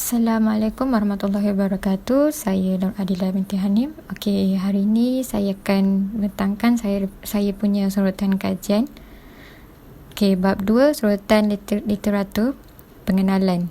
Assalamualaikum warahmatullahi wabarakatuh. Saya Nur Adila binti Hanim. Okey, hari ini saya akan bentangkan saya punya sorotan kajian. Okey, bab 2, sorotan literatur pengenalan.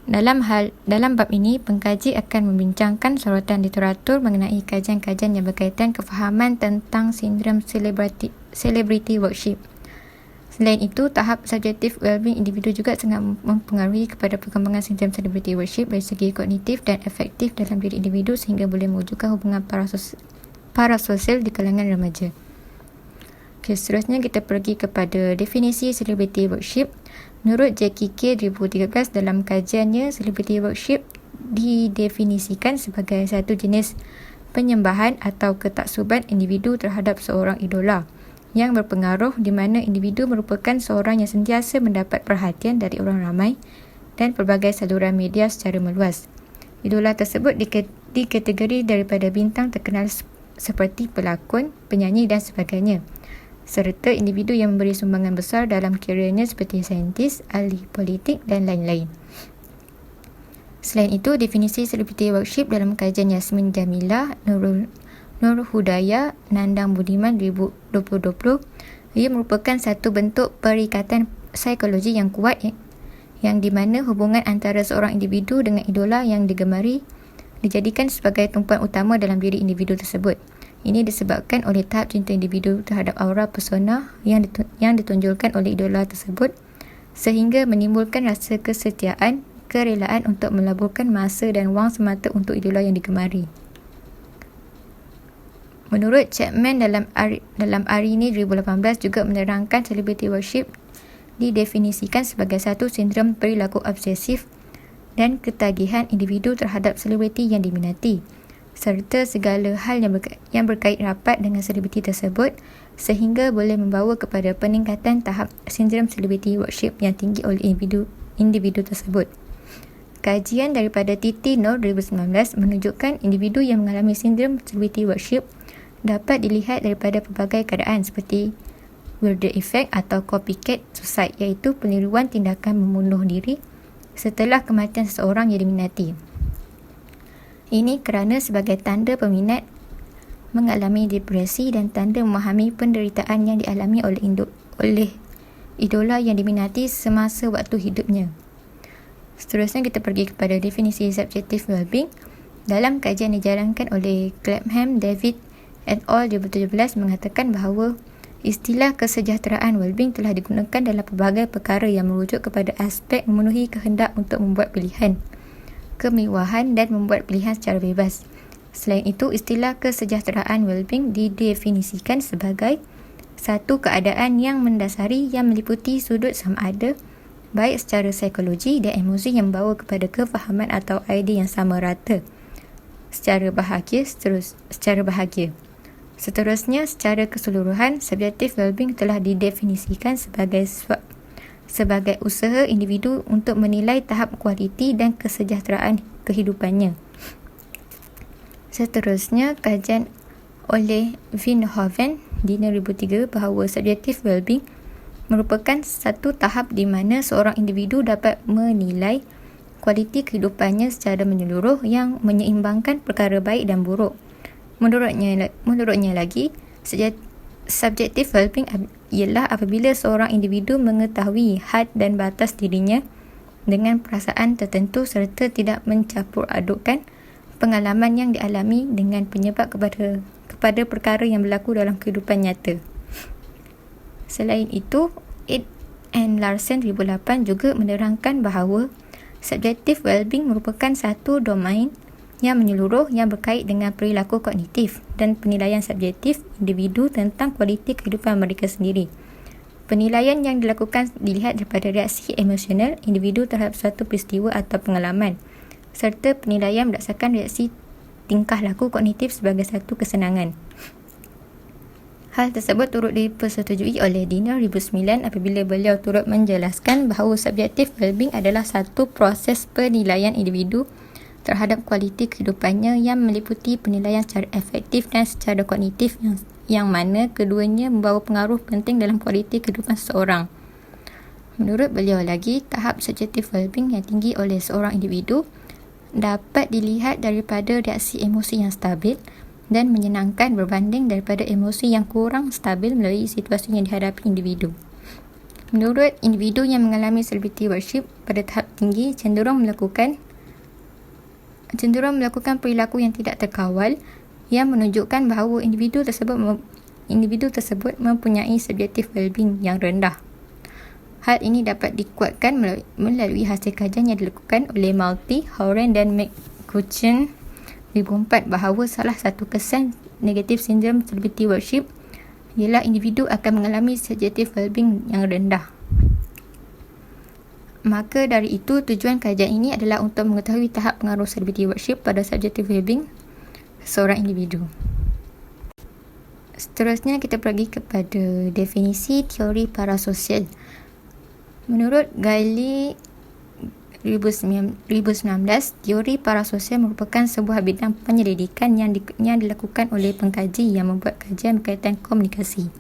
Dalam bab ini, pengkaji akan membincangkan sorotan literatur mengenai kajian-kajian yang berkaitan kefahaman tentang sindrom celebrity worship. Selain itu, tahap subjektif well-being individu juga sangat mempengaruhi kepada perkembangan sindrom celebrity worship dari segi kognitif dan efektif dalam diri individu sehingga boleh mewujudkan hubungan parasosial di kalangan remaja. Okay, seterusnya kita pergi kepada definisi celebrity worship. Menurut Jackie K 2013, dalam kajiannya, celebrity worship didefinisikan sebagai satu jenis penyembahan atau ketaksuban individu terhadap seorang idola yang berpengaruh di mana individu merupakan seorang yang sentiasa mendapat perhatian dari orang ramai dan pelbagai saluran media secara meluas. Idola tersebut dikategori daripada bintang terkenal seperti pelakon, penyanyi dan sebagainya, serta individu yang memberi sumbangan besar dalam kerjanya seperti saintis, ahli politik dan lain-lain. Selain itu, definisi celebrity worship dalam kajian Yasmin Jamilah, Nur Hudaya, Nandang Budiman 2020, ia merupakan satu bentuk perikatan psikologi yang kuat yang di mana hubungan antara seorang individu dengan idola yang digemari dijadikan sebagai tumpuan utama dalam diri individu tersebut. Ini disebabkan oleh tahap cinta individu terhadap aura persona yang ditunjukkan oleh idola tersebut sehingga menimbulkan rasa kesetiaan, kerelaan untuk melaburkan masa dan wang semata untuk idola yang digemari. Menurut Chapman dalam Arini 2018 juga menerangkan celebrity worship didefinisikan sebagai satu sindrom perilaku obsesif dan ketagihan individu terhadap selebriti yang diminati serta segala hal yang berkait rapat dengan selebriti tersebut sehingga boleh membawa kepada peningkatan tahap sindrom celebrity worship yang tinggi oleh individu tersebut. Kajian daripada Titi Noor 2019 menunjukkan individu yang mengalami sindrom celebrity worship dapat dilihat daripada pelbagai keadaan seperti Werder effect atau copycat suicide, iaitu peniruan tindakan membunuh diri setelah kematian seseorang yang diminati. Ini kerana sebagai tanda peminat mengalami depresi dan tanda memahami penderitaan yang dialami oleh idola yang diminati semasa waktu hidupnya. Seterusnya kita pergi kepada definisi subjektif well-being. Dalam kajian dijalankan oleh Clapham, David et al. 2017 mengatakan bahawa istilah kesejahteraan well-being telah digunakan dalam pelbagai perkara yang merujuk kepada aspek memenuhi kehendak untuk membuat pilihan, kemewahan dan membuat pilihan secara bebas. Selain itu, istilah kesejahteraan well-being didefinisikan sebagai satu keadaan yang mendasari yang meliputi sudut sama ada baik secara psikologi dan emosi yang membawa kepada kefahaman atau idea yang sama rata secara bahagia. Seterusnya, secara keseluruhan, subjektif well-being telah didefinisikan sebagai usaha individu untuk menilai tahap kualiti dan kesejahteraan kehidupannya. Seterusnya, kajian oleh Vinhoven di 2003 bahawa subjektif well-being merupakan satu tahap di mana seorang individu dapat menilai kualiti kehidupannya secara menyeluruh yang menyeimbangkan perkara baik dan buruk. Menurutnya lagi, subjektif well-being ialah apabila seorang individu mengetahui had dan batas dirinya dengan perasaan tertentu serta tidak mencampur adukkan pengalaman yang dialami dengan penyebab kepada perkara yang berlaku dalam kehidupan nyata. Selain itu, Ed and Larson 2008 juga menerangkan bahawa subjektif well-being merupakan satu domain yang menyeluruh yang berkait dengan perilaku kognitif dan penilaian subjektif individu tentang kualiti kehidupan mereka sendiri. Penilaian yang dilakukan dilihat daripada reaksi emosional individu terhadap suatu peristiwa atau pengalaman serta penilaian berdasarkan reaksi tingkah laku kognitif sebagai satu kesenangan. Hal tersebut turut dipersetujui oleh Dina 2009 apabila beliau turut menjelaskan bahawa subjektif well-being adalah satu proses penilaian individu terhadap kualiti kehidupannya yang meliputi penilaian secara efektif dan secara kognitif yang mana keduanya membawa pengaruh penting dalam kualiti kehidupan seseorang. Menurut beliau lagi, tahap subjective well-being yang tinggi oleh seorang individu dapat dilihat daripada reaksi emosi yang stabil dan menyenangkan berbanding daripada emosi yang kurang stabil melalui situasi yang dihadapi individu. Menurut individu yang mengalami celebrity worship pada tahap tinggi cenderung melakukan perilaku yang tidak terkawal yang menunjukkan bahawa individu tersebut mempunyai subjective well-being yang rendah. Hal ini dapat dikuatkan melalui hasil kajian yang dilakukan oleh Malti, Horan dan McCutcheon 2004 bahawa salah satu kesan negatif sindrom celebrity worship ialah individu akan mengalami subjective well-being yang rendah. Maka dari itu, tujuan kajian ini adalah untuk mengetahui tahap pengaruh celebrity worship pada subjective well-being seorang individu. Seterusnya kita pergi kepada definisi teori parasosial. Menurut Gailey 2019, teori parasosial merupakan sebuah bidang penyelidikan yang dilakukan oleh pengkaji yang membuat kajian berkaitan komunikasi.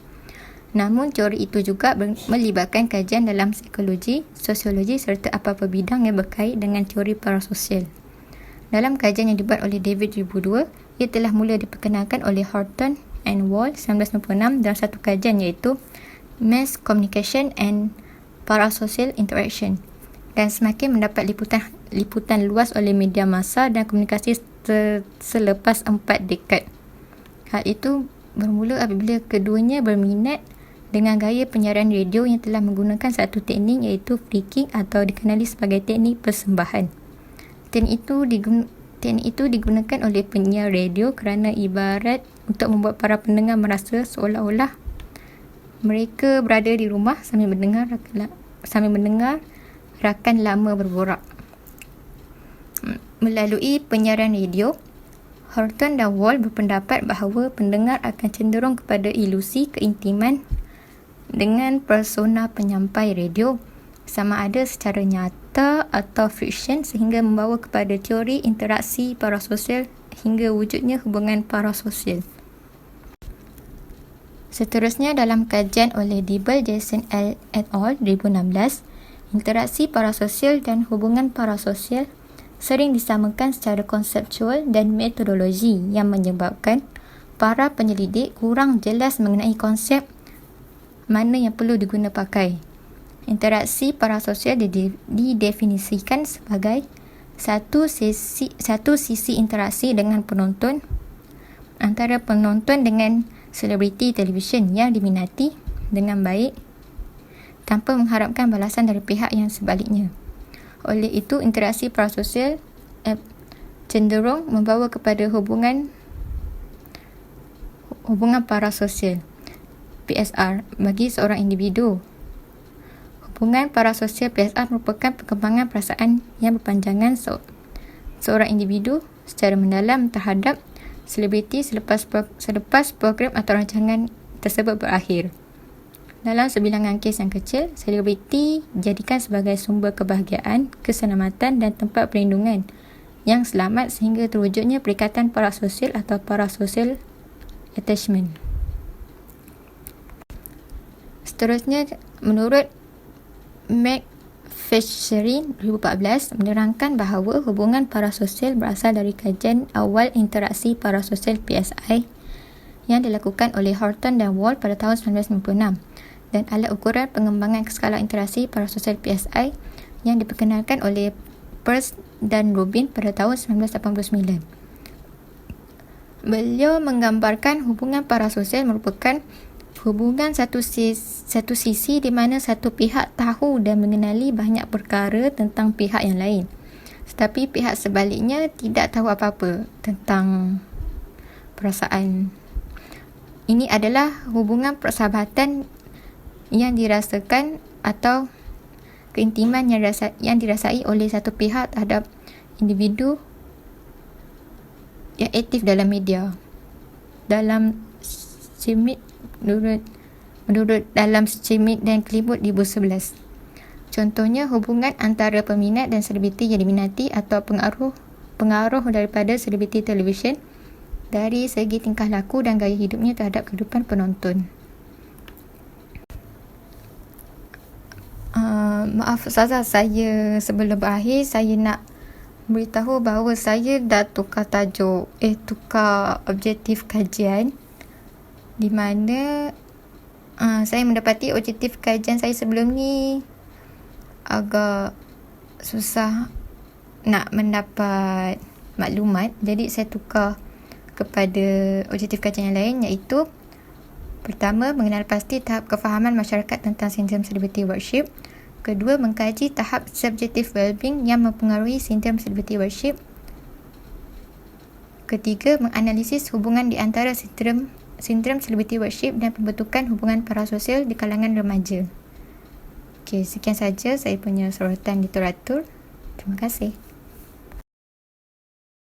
Namun, teori itu juga melibatkan kajian dalam psikologi, sosiologi serta apa-apa bidang yang berkait dengan teori parasosial. Dalam kajian yang dibuat oleh David 2002, ia telah mula diperkenalkan oleh Horton and Wall 1996 dalam satu kajian iaitu Mass Communication and Parasocial Interaction dan semakin mendapat liputan luas oleh media massa dan komunikasi selepas 4 dekad. Hal itu bermula apabila keduanya berminat dengan gaya penyiaran radio yang telah menggunakan satu teknik iaitu flicking atau dikenali sebagai teknik persembahan. Teknik itu digunakan oleh penyiar radio kerana ibarat untuk membuat para pendengar merasa seolah-olah mereka berada di rumah sambil mendengar rakan lama berborak. Melalui penyiaran radio, Horton dan Wall berpendapat bahawa pendengar akan cenderung kepada ilusi keintiman dengan persona penyampai radio, sama ada secara nyata atau fiction, sehingga membawa kepada teori interaksi parasosial hingga wujudnya hubungan parasosial. Seterusnya, dalam kajian oleh Dibble, Jason et al. 2016, interaksi parasosial dan hubungan parasosial sering disamakan secara konseptual dan metodologi yang menyebabkan para penyelidik kurang jelas mengenai konsep mana yang perlu diguna pakai. Interaksi parasosial didefinisikan sebagai satu sisi interaksi dengan penonton antara penonton dengan selebriti televisyen yang diminati dengan baik tanpa mengharapkan balasan dari pihak yang sebaliknya. Oleh itu, interaksi parasosial cenderung membawa kepada hubungan parasosial PSR bagi seorang individu. Hubungan parasosial PSR merupakan perkembangan perasaan yang berpanjangan seorang individu secara mendalam terhadap selebriti selepas program atau rancangan tersebut berakhir. Dalam sebilangan kes yang kecil, selebriti dijadikan sebagai sumber kebahagiaan, keselamatan dan tempat perlindungan yang selamat sehingga terwujudnya perikatan parasosial atau parasocial attachment. Seterusnya, menurut McFishery 2014 menerangkan bahawa hubungan parasosial berasal dari kajian awal interaksi parasosial PSI yang dilakukan oleh Horton dan Wall pada tahun 1996 dan alat ukuran pengembangan skala interaksi parasosial PSI yang diperkenalkan oleh Peirce dan Rubin pada tahun 1989. Beliau menggambarkan hubungan parasosial merupakan hubungan satu sisi di mana satu pihak tahu dan mengenali banyak perkara tentang pihak yang lain, tetapi pihak sebaliknya tidak tahu apa-apa tentang perasaan. Ini adalah hubungan persahabatan yang dirasakan atau keintiman yang dirasai oleh satu pihak terhadap individu yang aktif dalam media. Dalam Schmidt menurut dalam Schmidt dan Clifford 2011. Contohnya, hubungan antara peminat dan selebriti yang diminati atau pengaruh daripada selebriti televisyen dari segi tingkah laku dan gaya hidupnya terhadap kehidupan penonton. Maaf Ustazah, saya sebelum berakhir saya nak beritahu bahawa saya dah tukar objektif kajian, di mana saya mendapati objektif kajian saya sebelum ni agak susah nak mendapat maklumat. Jadi saya tukar kepada objektif kajian yang lain, iaitu pertama, mengenal pasti tahap kefahaman masyarakat tentang sindrom celebrity worship. Kedua, mengkaji tahap subjective well-being yang mempengaruhi sindrom celebrity worship. Ketiga, menganalisis hubungan di antara sindrom celebrity worship dan pembentukan hubungan parasosial di kalangan remaja. Okey, sekian saja saya punya sorotan literatur. Terima kasih.